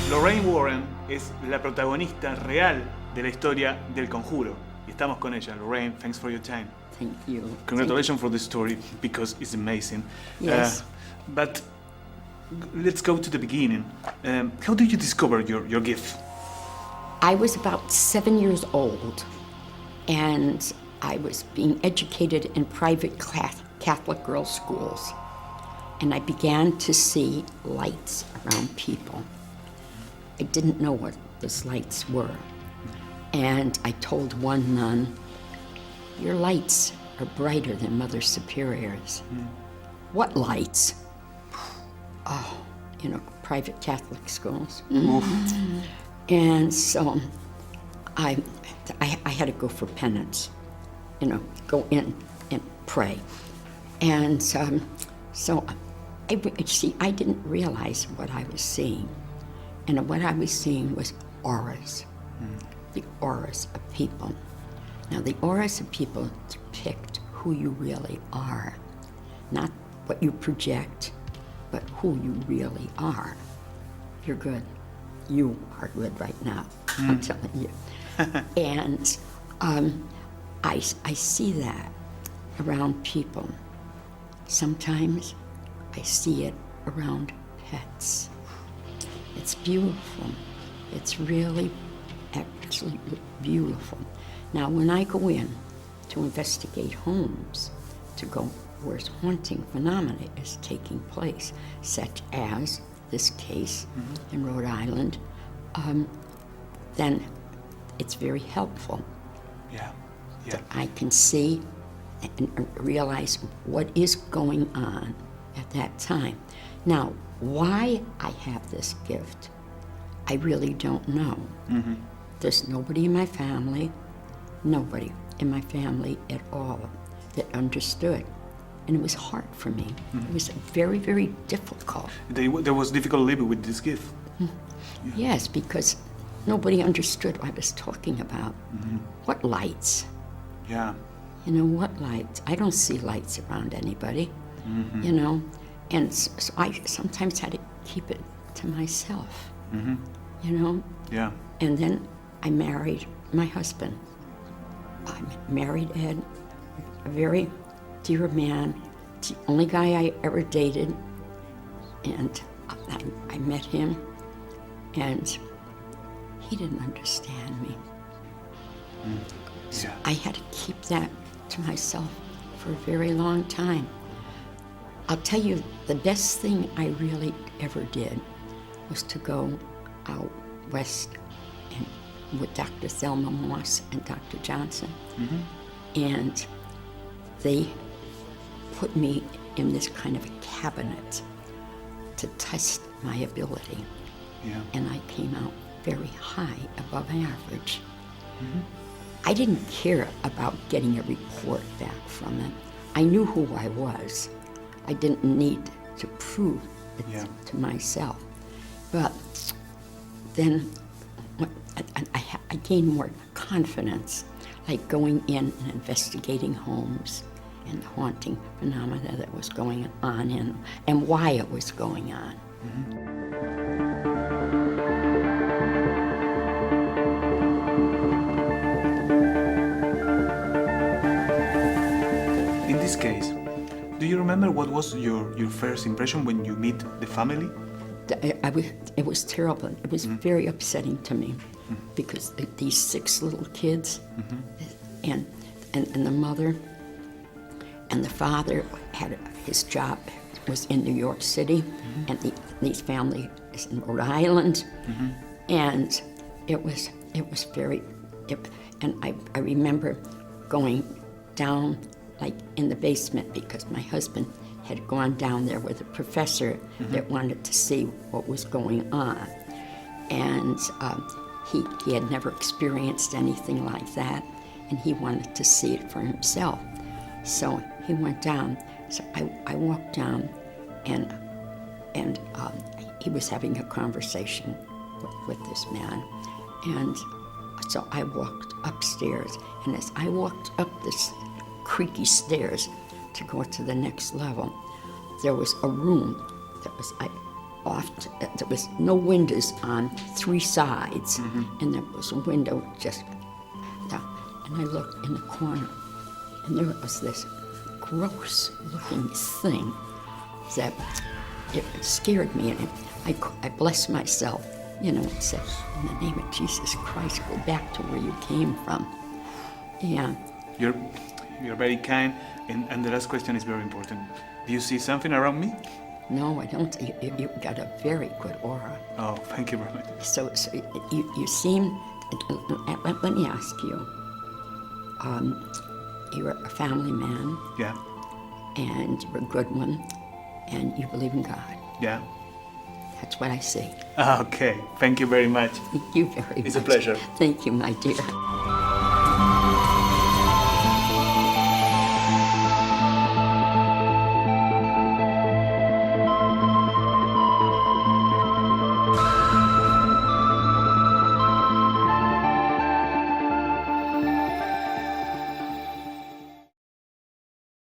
Lorraine Warren es la protagonista real de la historia del Conjuro. Y estamos con ella. Lorraine, thanks for your time. Thank you. Congratulations for the story, because it's amazing. Yes. But let's go to the beginning. How did you discover your gift? I was about 7 years old, and I was being educated in private Catholic girls' schools. And I began to see lights around people. I didn't know what those lights were. And I told one nun, "Your lights are brighter than Mother Superior's." "What lights?" "Oh, private Catholic schools." And so I had to go for penance, go in and pray. And so I didn't realize what I was seeing. And what I was seeing was auras, the auras of people. Now, the auras of people depict who you really are, not what you project, but who you really are. You're good. You are good right now, I'm telling you. And I see that around people. Sometimes I see it around pets. It's beautiful. It's really, absolutely beautiful. Now, when I go in to investigate homes, to go where haunting phenomena is taking place, such as this case in Rhode Island, then it's very helpful. Yeah. That I can see and realize what is going on at that time. Now, why I have this gift, I really don't know. There's nobody in my family at all that understood. And it was hard for me. It was very, very difficult. There was difficult living with this gift. Yes, because nobody understood what I was talking about. What lights? Yeah. What lights? I don't see lights around anybody, And so I sometimes had to keep it to myself, Yeah. And then I married my husband. I married Ed, a very dear man, the only guy I ever dated. And I met him, and he didn't understand me. So I had to keep that to myself for a very long time. I'll tell you, the best thing I really ever did was to go out west and with Dr. Thelma Moss and Dr. Johnson. And they put me in this kind of a cabinet to test my ability. Yeah. And I came out very high, above average. I didn't care about getting a report back from it. I knew who I was. I didn't need to prove it to myself. But then I gained more confidence, like going in and investigating homes and the haunting phenomena that was going on and why it was going on. In this case, do you remember what was your first impression when you meet the family? It was terrible. It was very upsetting to me because these 6 little kids and the mother and the father had his job was in New York City, and these family is in Rhode Island, and it was very. And I remember going down like in the basement because my husband had gone down there with a professor that wanted to see what was going on. And he had never experienced anything like that, and he wanted to see it for himself. So he went down. So I walked down, and he was having a conversation with this man. And so I walked upstairs, and as I walked up this creaky stairs to go to the next level, there was a room that was there was no windows on 3 sides, and there was a window just down. And I looked in the corner, and there was this gross-looking thing that it scared me, and I blessed myself, and said, in the name of Jesus Christ, go back to where you came from. Yeah. You're very kind, and the last question is very important. Do you see something around me? No, I don't. You've got a very good aura. Oh, thank you very much. So you seem, let me ask you, you're a family man. Yeah. And you're a good one, and you believe in God. Yeah. That's what I see. Okay, thank you very much. Thank you very much. It's a pleasure. Thank you, my dear.